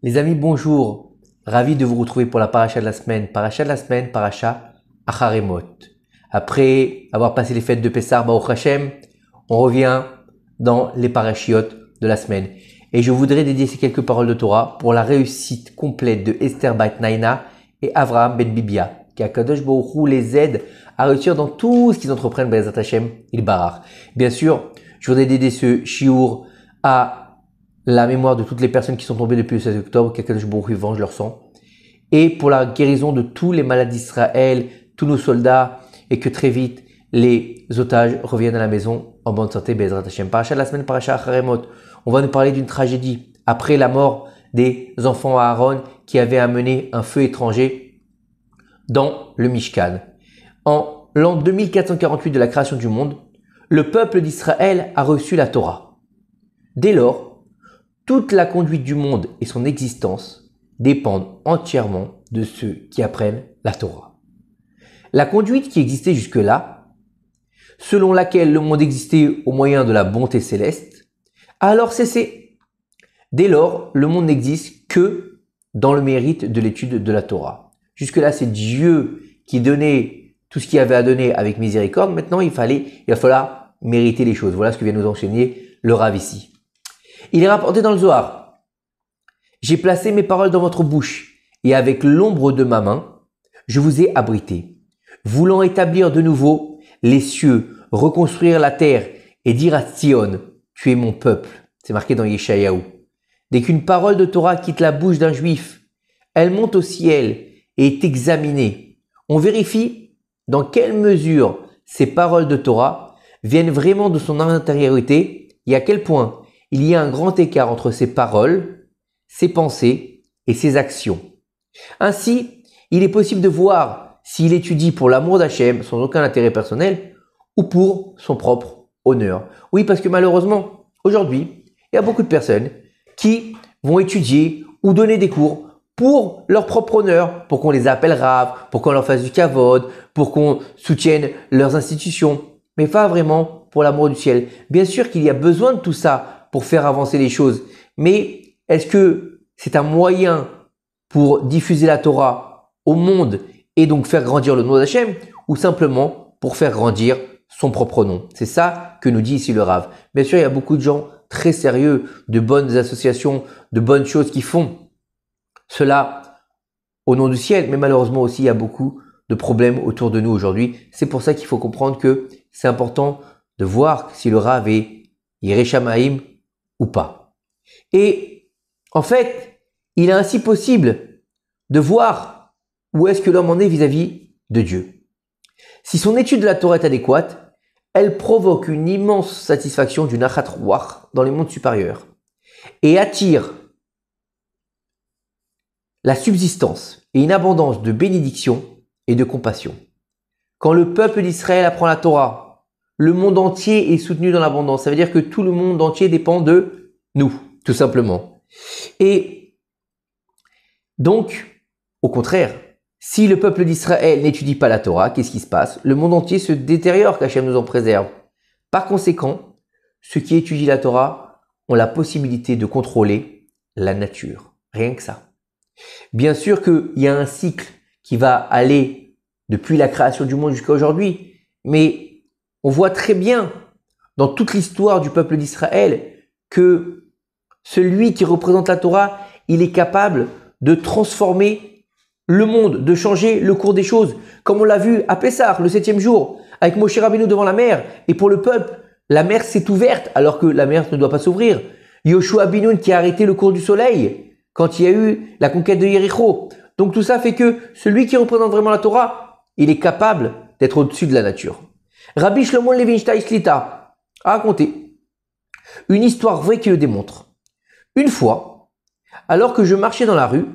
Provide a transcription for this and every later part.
Les amis, bonjour. Ravi de vous retrouver pour la paracha de la semaine. Paracha Acharemot. Après avoir passé les fêtes de Pessah, Baruch Hashem, on revient dans les parachiotes de la semaine. Et je voudrais dédier ces quelques paroles de Torah pour la réussite complète de Esther Bat Naïna et Avraham Ben Bibia, qui Akadosh Baruch Hu les aide à réussir dans tout ce qu'ils entreprennent, Be'ezrat Hashem, il Barach. Bien sûr, je voudrais dédier ce shiur à la mémoire de toutes les personnes qui sont tombées depuis le 16 octobre, qu'Akadosh Baruch Hu venge leur sang, et pour la guérison de tous les malades d'Israël, tous nos soldats, et que très vite les otages reviennent à la maison en bonne santé, Be'ezrat Hashem. Paracha de la semaine, Paracha Acharemot. On va nous parler d'une tragédie après la mort des enfants Aaron qui avaient amené un feu étranger dans le Mishkan. En l'an 2448 de la création du monde, le peuple d'Israël a reçu la Torah. Dès lors, toute la conduite du monde et son existence dépendent entièrement de ceux qui apprennent la Torah. La conduite qui existait jusque-là, selon laquelle le monde existait au moyen de la bonté céleste, a alors cessé. Dès lors, le monde n'existe que dans le mérite de l'étude de la Torah. Jusque-là, c'est Dieu qui donnait tout ce qu'il avait à donner avec miséricorde. Maintenant, il va falloir mériter les choses. Voilà ce que vient nous enseigner le Rav ici. Il est rapporté dans le Zohar. J'ai placé mes paroles dans votre bouche et avec l'ombre de ma main, je vous ai abrité. Voulant établir de nouveau les cieux, reconstruire la terre et dire à Sion, tu es mon peuple. C'est marqué dans Yeshayahu. Dès qu'une parole de Torah quitte la bouche d'un juif, elle monte au ciel et est examinée. On vérifie dans quelle mesure ces paroles de Torah viennent vraiment de son intériorité et à quel point il y a un grand écart entre ses paroles, ses pensées et ses actions. Ainsi, il est possible de voir s'il étudie pour l'amour d'Hachem sans aucun intérêt personnel ou pour son propre honneur. Oui, parce que malheureusement, aujourd'hui, il y a beaucoup de personnes qui vont étudier ou donner des cours pour leur propre honneur, pour qu'on les appelle Rav, pour qu'on leur fasse du kavod, pour qu'on soutienne leurs institutions, mais pas vraiment pour l'amour du ciel. Bien sûr qu'il y a besoin de tout ça pour faire avancer les choses, mais est-ce que c'est un moyen pour diffuser la Torah au monde et donc faire grandir le nom d'Hachem ou simplement pour faire grandir son propre nom? C'est ça que nous dit ici le Rav. Bien sûr, il y a beaucoup de gens très sérieux, de bonnes associations, de bonnes choses qui font cela au nom du ciel, mais malheureusement aussi, il y a beaucoup de problèmes autour de nous aujourd'hui. C'est pour ça qu'il faut comprendre que c'est important de voir si le Rav est Yireh Shamayim ou pas. Et en fait, il est ainsi possible de voir où est-ce que l'homme en est vis-à-vis de Dieu. Si son étude de la Torah est adéquate, elle provoque une immense satisfaction du Nachat Ruach dans les mondes supérieurs et attire la subsistance et une abondance de bénédictions et de compassion. Quand le peuple d'Israël apprend la Torah, le monde entier est soutenu dans l'abondance. Ça veut dire que tout le monde entier dépend de nous, tout simplement. Et donc, au contraire, si le peuple d'Israël n'étudie pas la Torah, qu'est-ce qui se passe? Le monde entier se détériore, qu'Hachem nous en préserve. Par conséquent, ceux qui étudient la Torah ont la possibilité de contrôler la nature. Rien que ça. Bien sûr qu'il y a un cycle qui va aller depuis la création du monde jusqu'à aujourd'hui, mais on voit très bien dans toute l'histoire du peuple d'Israël que celui qui représente la Torah, il est capable de transformer le monde, de changer le cours des choses. Comme on l'a vu à Pessah, le 7e jour, avec Moshe Rabbeinu devant la mer. Et pour le peuple, la mer s'est ouverte alors que la mer ne doit pas s'ouvrir. Yoshua bin Nun qui a arrêté le cours du soleil quand il y a eu la conquête de Yéricho. Donc tout ça fait que celui qui représente vraiment la Torah, il est capable d'être au-dessus de la nature. Rabbi Shlomo Levinstein Shlita a raconté une histoire vraie qui le démontre. Une fois, alors que je marchais dans la rue,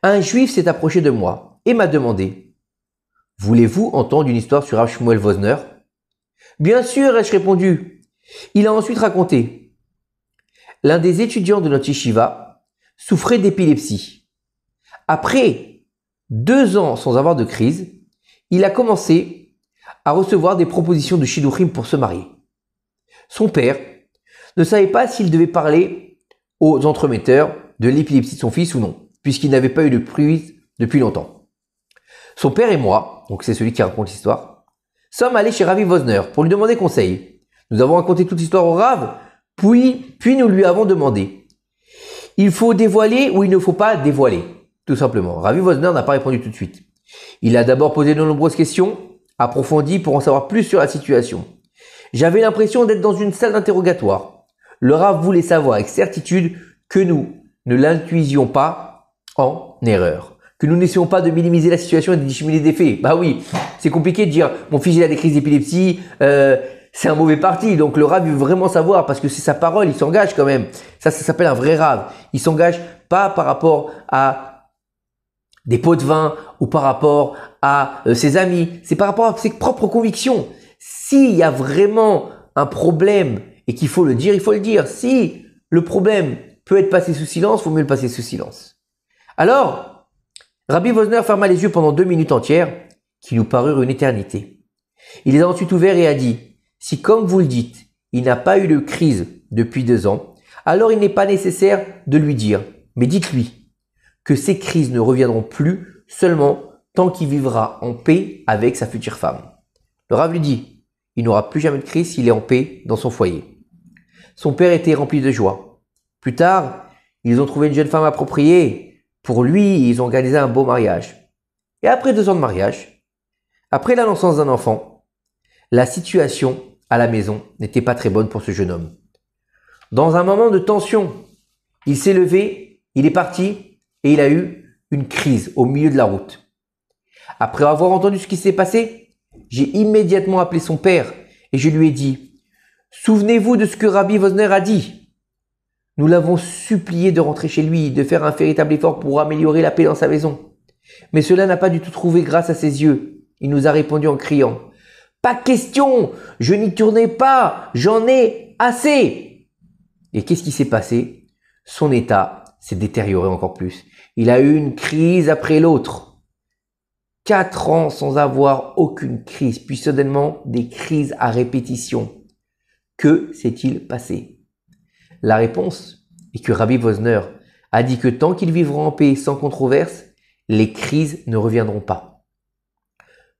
un juif s'est approché de moi et m'a demandé « Voulez-vous entendre une histoire sur Rav Shmuel Wozner ?» Bien sûr, ai-je répondu. Il a ensuite raconté « L'un des étudiants de notre yeshiva souffrait d'épilepsie. Après 2 ans sans avoir de crise, il a commencé à recevoir des propositions de shidduchim pour se marier. Son père ne savait pas s'il devait parler aux entremetteurs de l'épilepsie de son fils ou non, puisqu'il n'avait pas eu de prise depuis longtemps. Son père et moi, donc c'est celui qui raconte l'histoire, sommes allés chez Rabbi Wosner pour lui demander conseil. Nous avons raconté toute l'histoire au Rav, puis nous lui avons demandé: il faut dévoiler ou il ne faut pas dévoiler? Tout simplement. Rabbi Wosner n'a pas répondu tout de suite. Il a d'abord posé de nombreuses questions approfondies pour en savoir plus sur la situation. J'avais l'impression d'être dans une salle d'interrogatoire. Le Rav voulait savoir avec certitude que nous ne l'intuisions pas en erreur, que nous n'essayions pas de minimiser la situation et de dissimuler des faits. Bah oui, c'est compliqué de dire mon fils il a des crises d'épilepsie, c'est un mauvais parti. Donc le Rav veut vraiment savoir parce que c'est sa parole, il s'engage quand même. Ça s'appelle un vrai Rav. Il s'engage pas par rapport à des pots de vin ou par rapport à ses amis, c'est par rapport à ses propres convictions. S'il y a vraiment un problème et qu'il faut le dire, il faut le dire. Si le problème peut être passé sous silence, il faut mieux le passer sous silence. Alors, Rabbi Wosner ferma les yeux pendant 2 minutes entières, qui nous parurent une éternité. Il les a ensuite ouverts et a dit: si comme vous le dites, il n'a pas eu de crise depuis 2 ans, alors il n'est pas nécessaire de lui dire, mais dites-lui que ces crises ne reviendront plus seulement tant qu'il vivra en paix avec sa future femme. Le Rav lui dit: il n'aura plus jamais de crise s'il est en paix dans son foyer. Son père était rempli de joie. Plus tard, ils ont trouvé une jeune femme appropriée. Pour lui, ils ont organisé un beau mariage. Et après 2 ans de mariage, après la naissance d'un enfant, la situation à la maison n'était pas très bonne pour ce jeune homme. Dans un moment de tension, il s'est levé, il est parti, et il a eu une crise au milieu de la route. Après avoir entendu ce qui s'est passé, j'ai immédiatement appelé son père et je lui ai dit: souvenez-vous de ce que Rabbi Wosner a dit. Nous l'avons supplié de rentrer chez lui, de faire un véritable effort pour améliorer la paix dans sa maison. Mais cela n'a pas du tout trouvé grâce à ses yeux. Il nous a répondu en criant: pas question, je n'y tournais pas, j'en ai assez. Et qu'est-ce qui s'est passé? Son état s'est détérioré encore plus. Il a eu une crise après l'autre. 4 ans sans avoir aucune crise, puis soudainement des crises à répétition. Que s'est-il passé? La réponse est que Rabbi Wosner a dit que tant qu'il vivra en paix sans controverse, les crises ne reviendront pas.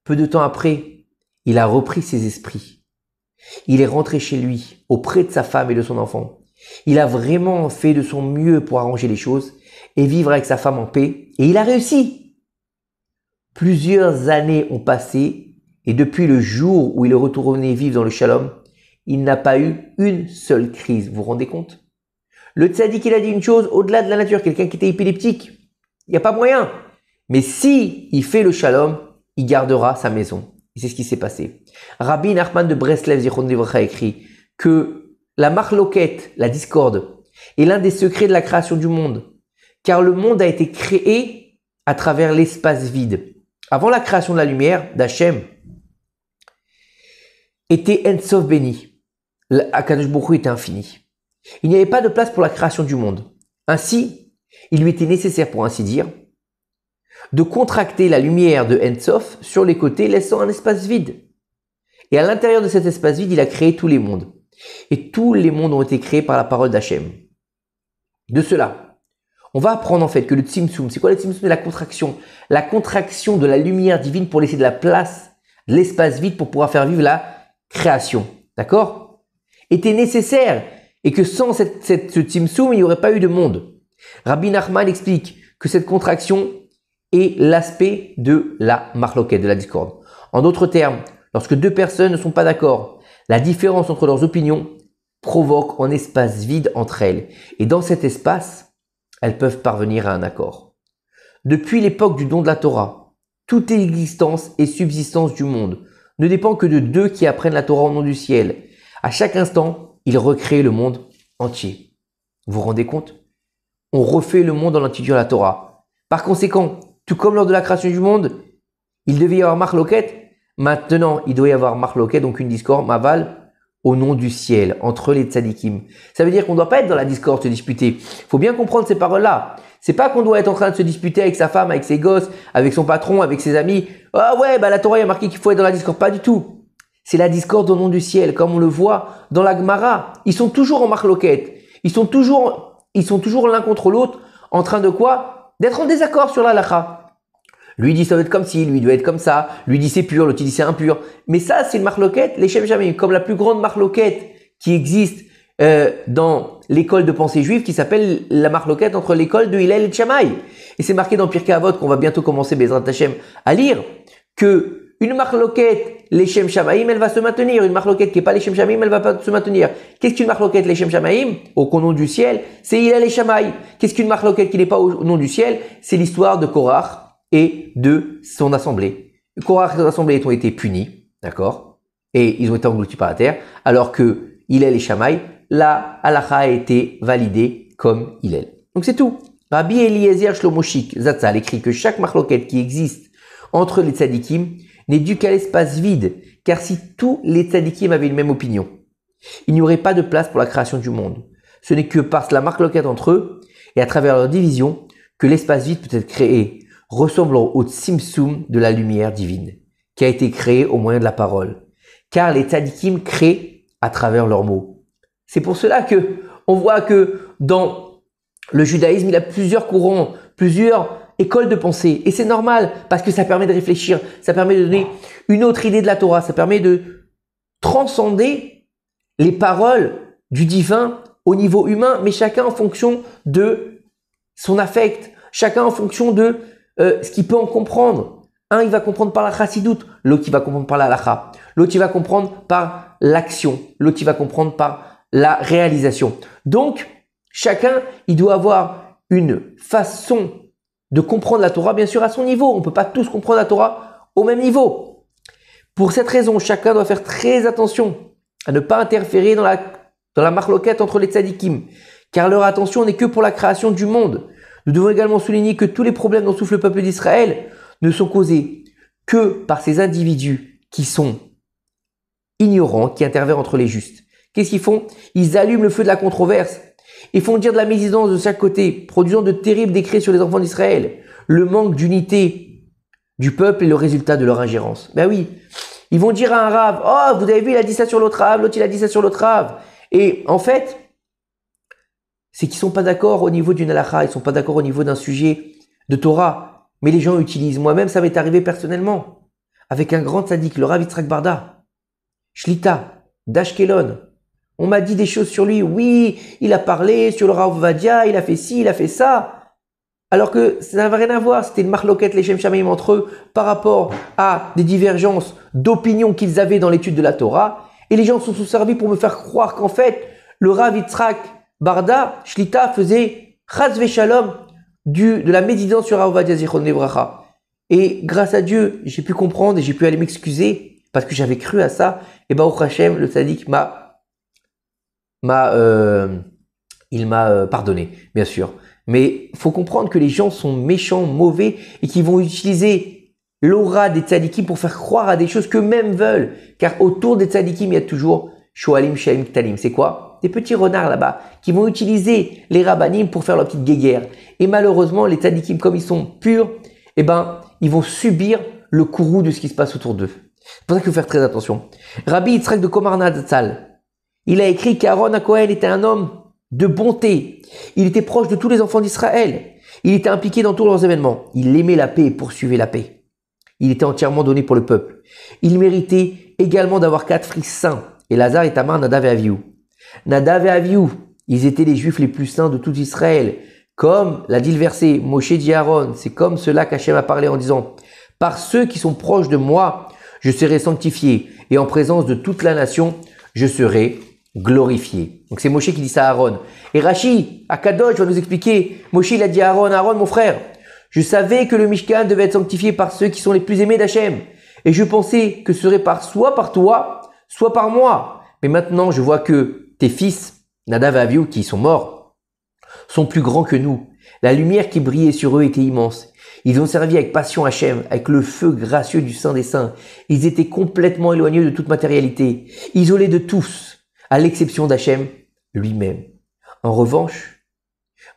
Peu de temps après, il a repris ses esprits. Il est rentré chez lui, auprès de sa femme et de son enfant. Il a vraiment fait de son mieux pour arranger les choses et vivre avec sa femme en paix. Et il a réussi. Plusieurs années ont passé et depuis le jour où il est retourné vivre dans le shalom, il n'a pas eu une seule crise. Vous vous rendez compte? Le tzaddik, il a dit une chose au-delà de la nature. Quelqu'un qui était épileptique, il n'y a pas moyen. Mais si il fait le shalom, il gardera sa maison. Et c'est ce qui s'est passé. Rabbi Nachman de Breslev Zichron Livracha a écrit que la marloquette, la discorde, est l'un des secrets de la création du monde. Car le monde a été créé à travers l'espace vide. Avant la création de la lumière, d'Hachem, était En Sof béni. Akadosh Baruch Hu était infini. Il n'y avait pas de place pour la création du monde. Ainsi, il lui était nécessaire, pour ainsi dire, de contracter la lumière de En Sof sur les côtés, laissant un espace vide. Et à l'intérieur de cet espace vide, il a créé tous les mondes. Et tous les mondes ont été créés par la parole d'Hachem. De cela, on va apprendre en fait que le Tzimtzum, c'est quoi le Tzimtzum? C'est la contraction. La contraction de la lumière divine pour laisser de la place, de l'espace vide pour pouvoir faire vivre la création. D'accord? Était nécessaire et que sans ce Tzimtzum, il n'y aurait pas eu de monde. Rabbi Nachman explique que cette contraction est l'aspect de la marloquette, de la discorde. En d'autres termes, lorsque 2 personnes ne sont pas d'accord, la différence entre leurs opinions provoque un espace vide entre elles. Et dans cet espace, elles peuvent parvenir à un accord. Depuis l'époque du don de la Torah, toute existence et subsistance du monde ne dépend que de 2 qui apprennent la Torah au nom du ciel. À chaque instant, ils recréent le monde entier. Vous vous rendez compte? On refait le monde en étudiant la Torah. Par conséquent, tout comme lors de la création du monde, il devait y avoir marloquette. Maintenant, il doit y avoir marloquette, donc une discorde, maval, au nom du ciel, entre les tzadikim. Ça veut dire qu'on ne doit pas être dans la discorde, se disputer. Il faut bien comprendre ces paroles-là. C'est pas qu'on doit être en train de se disputer avec sa femme, avec ses gosses, avec son patron, avec ses amis. Ah ouais, la Torah a marqué qu'il faut être dans la discorde. Pas du tout. C'est la discorde au nom du ciel, comme on le voit dans la Gemara. Ils sont toujours en marloquette. Ils sont toujours l'un contre l'autre en train de quoi? D'être en désaccord sur la halakha. Lui dit ça doit être comme ci, lui doit être comme ça, lui dit c'est pur, l'autre dit c'est impur. Mais ça, c'est une marloquette, les Shem Shamaim, comme la plus grande marloquette qui existe dans l'école de pensée juive qui s'appelle la marloquette entre l'école de Hillel et de Shammai. Et c'est marqué dans Pirkei Avot qu'on va bientôt commencer Bezrat Hashem à lire que une marloquette, les Shem Shamaim, elle va se maintenir. Une marloquette qui n'est pas les Shem Shamaim, elle va pas se maintenir. Qu'est-ce qu'une marloquette, les Shem Shamaim, au nom du ciel? C'est Hillel et Shammai. Qu'est-ce qu'une marloquette qui n'est pas au nom du ciel? C'est l'histoire de Korach et de son assemblée. Korach et son assemblée ont été punis, d'accord? Et ils ont été engloutis par la terre, alors que Hillel et Shammai, la halakha a été validée comme Hillel. Donc c'est tout. Rabbi Eliezer Shlomo Shik Zatzal écrit que chaque marloquette qui existe entre les tzadikim n'est due qu'à l'espace vide, car si tous les tzadikim avaient une même opinion, il n'y aurait pas de place pour la création du monde. Ce n'est que par la marloquette entre eux et à travers leur division que l'espace vide peut être créé, ressemblant au tzimtzum de la lumière divine, qui a été créé au moyen de la parole. Car les tzadikim créent à travers leurs mots. C'est pour cela que on voit que dans le judaïsme, il y a plusieurs courants, plusieurs écoles de pensée. Et c'est normal parce que ça permet de réfléchir, ça permet de donner une autre idée de la Torah, ça permet de transcender les paroles du divin au niveau humain, mais chacun en fonction de son affect, chacun en fonction de ce qu'il peut en comprendre. Un, il va comprendre par la chassidoute, l'autre, il va comprendre par la halakha, l'autre, il va comprendre par l'action, l'autre, il va comprendre par la réalisation. Donc, chacun, il doit avoir une façon de comprendre la Torah, bien sûr, à son niveau. On ne peut pas tous comprendre la Torah au même niveau. Pour cette raison, chacun doit faire très attention à ne pas interférer dans la marloquette entre les tzadikim, car leur attention n'est que pour la création du monde. Nous devons également souligner que tous les problèmes dont souffre le peuple d'Israël ne sont causés que par ces individus qui sont ignorants, qui interviennent entre les justes. Qu'est-ce qu'ils font? Ils allument le feu de la controverse. Ils font dire de la médisance de chaque côté, produisant de terribles décrets sur les enfants d'Israël. Le manque d'unité du peuple est le résultat de leur ingérence. Ben oui, ils vont dire à un rave, « Oh, vous avez vu, il a dit ça sur l'autre rave, l'autre il a dit ça sur l'autre rave. » Et en fait, c'est qu'ils sont pas d'accord au niveau d'une halakha, ils sont pas d'accord au niveau d'un sujet de Torah. Mais les gens utilisent. Moi-même, ça m'est arrivé personnellement. Avec un grand tzaddik, le Rav Yitzhak Barda, Shlita, d'Ashkelon. On m'a dit des choses sur lui. Oui, il a parlé sur le Rav Ovadia, il a fait ci, il a fait ça. Alors que ça n'avait rien à voir. C'était une marloquette, les Shem Shamaim entre eux, par rapport à des divergences d'opinion qu'ils avaient dans l'étude de la Torah. Et les gens se sont servis pour me faire croire qu'en fait, le Rav Yitzhak Barda, Shlita, faisait Chaz Veshalom de la médisance sur Rav Ovadia Zichron Livracha. Et grâce à Dieu, j'ai pu comprendre et j'ai pu aller m'excuser parce que j'avais cru à ça. Et Baruch Hashem, le tzaddik il m'a pardonné, bien sûr. Mais il faut comprendre que les gens sont méchants, mauvais et qui vont utiliser l'aura des tzadikim pour faire croire à des choses qu'eux-mêmes veulent. Car autour des tzadikim, il y a toujours Shoalim, Shaim, Ktalim. C'est quoi? Des petits renards là-bas qui vont utiliser les rabbanim pour faire leur petite guéguerre. Et malheureusement, les tzadikim, comme ils sont purs, eh ben, ils vont subir le courroux de ce qui se passe autour d'eux. C'est pour ça qu'il faut faire très attention. Rabbi Yitzhak de Komarna Zatzal, il a écrit qu'Aaron HaKohen était un homme de bonté. Il était proche de tous les enfants d'Israël. Il était impliqué dans tous leurs événements. Il aimait la paix et poursuivait la paix. Il était entièrement donné pour le peuple. Il méritait également d'avoir 4 fils saints. Elazar et Tamar, Nadav et Avihu. Nadav et Avihu, ils étaient les juifs les plus saints de tout Israël. Comme l'a dit le verset, Moshe dit Aaron, c'est comme cela qu'Hachem a parlé en disant, par ceux qui sont proches de moi, je serai sanctifié. Et en présence de toute la nation, je serai glorifié. Donc c'est Moshe qui dit ça à Aaron. Et Rashi, à Kadosh, va nous expliquer, Moshe il a dit à Aaron, Aaron mon frère, je savais que le Mishkan devait être sanctifié par ceux qui sont les plus aimés d'Hachem. Et je pensais que ce serait soit par toi, soit par moi. Mais maintenant je vois que tes fils, Nadav et Avihu, qui sont morts, sont plus grands que nous. La lumière qui brillait sur eux était immense. Ils ont servi avec passion Hachem, avec le feu gracieux du Saint des Saints. Ils étaient complètement éloignés de toute matérialité, isolés de tous, à l'exception d'Hachem lui-même. En revanche,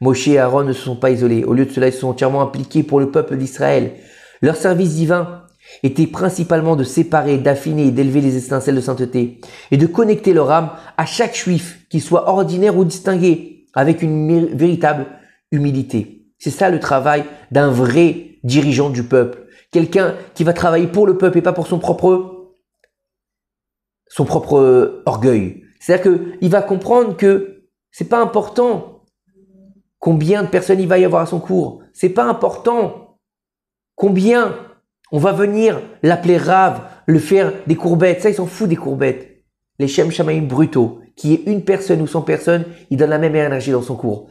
Moshe et Aaron ne se sont pas isolés. Au lieu de cela, ils se sont entièrement impliqués pour le peuple d'Israël. Leur service divin était principalement de séparer, d'affiner et d'élever les étincelles de sainteté et de connecter leur âme à chaque juif, qu'il soit ordinaire ou distingué, avec une véritable humilité. C'est ça le travail d'un vrai dirigeant du peuple. Quelqu'un qui va travailler pour le peuple et pas pour son propre orgueil. C'est-à-dire qu'il va comprendre que c'est pas important combien de personnes il va y avoir à son cours. C'est pas important combien on va venir l'appeler Rav, le faire des courbettes. Ça, il s'en fout des courbettes. Les Shem Shamaim brutaux, qui est une personne ou 100 personnes, il donne la même énergie dans son cours.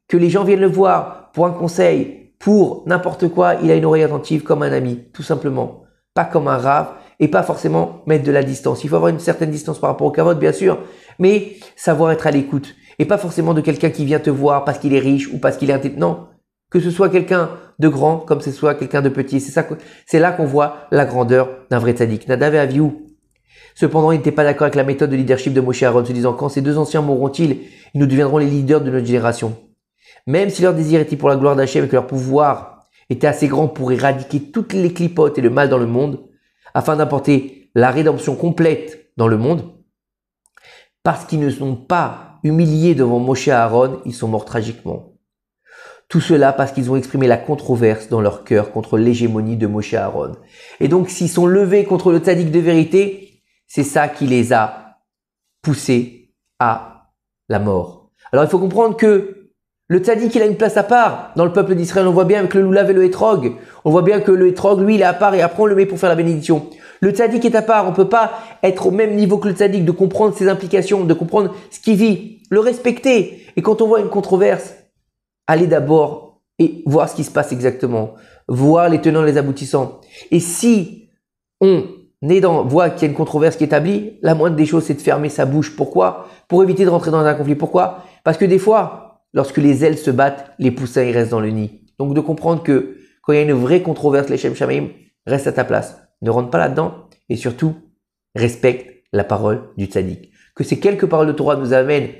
Que les gens viennent le voir pour un conseil, pour n'importe quoi, il a une oreille attentive comme un ami, tout simplement. Pas comme un Rav et pas forcément mettre de la distance. Il faut avoir une certaine distance par rapport au kavod, bien sûr, mais savoir être à l'écoute. Et pas forcément de quelqu'un qui vient te voir parce qu'il est riche ou parce qu'il est intelligent. Non, que ce soit quelqu'un de grand comme ce soit quelqu'un de petit. C'est là qu'on voit la grandeur d'un vrai tzaddik. Nadav et Avihu, cependant, il n'était pas d'accord avec la méthode de leadership de Moshe et Aaron, se disant quand ces deux anciens mourront-ils, nous deviendrons les leaders de notre génération. Même si leur désir était pour la gloire d'Hachem et que leur pouvoir était assez grand pour éradiquer toutes les clipotes et le mal dans le monde, afin d'apporter la rédemption complète dans le monde, parce qu'ils ne sont pas humiliés devant Moshe et Aaron, ils sont morts tragiquement. Tout cela parce qu'ils ont exprimé la controverse dans leur cœur contre l'hégémonie de Moshe et Aaron. Et donc, s'ils sont levés contre le tzaddik de vérité, c'est ça qui les a poussés à la mort. Alors, il faut comprendre que le tzaddik, il a une place à part dans le peuple d'Israël. On voit bien avec le loulav et le hétrog. On voit bien que le hétrog, lui, il est à part et après on le met pour faire la bénédiction. Le tzaddik est à part. On ne peut pas être au même niveau que le tzaddik, de comprendre ses implications, de comprendre ce qu'il vit, le respecter. Et quand on voit une controverse, aller d'abord et voir ce qui se passe exactement, voir les tenants, les aboutissants. Et si on voit qu'il y a une controverse qui est établie, la moindre des choses, c'est de fermer sa bouche. Pourquoi? Pour éviter de rentrer dans un conflit. Pourquoi? Parce que des fois, lorsque les ailes se battent, les poussins ils restent dans le nid. Donc de comprendre que quand il y a une vraie controverse, les Shem Shamaim, reste à ta place. Ne rentre pas là-dedans et surtout, respecte la parole du tzaddik. Que ces quelques paroles de Torah nous amènent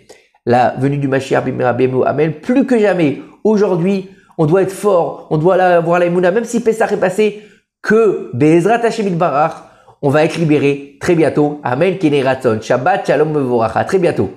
la venue du Mashiach Bimera Bemu Amen. Plus que jamais, aujourd'hui, on doit être fort, on doit avoir la Emouna, même si Pessah est passé, que Be'ezrat Hashem Yitbarach, on va être libéré très bientôt. Amen. Kene Ratzon. Shabbat Shalom Mevorach. À très bientôt.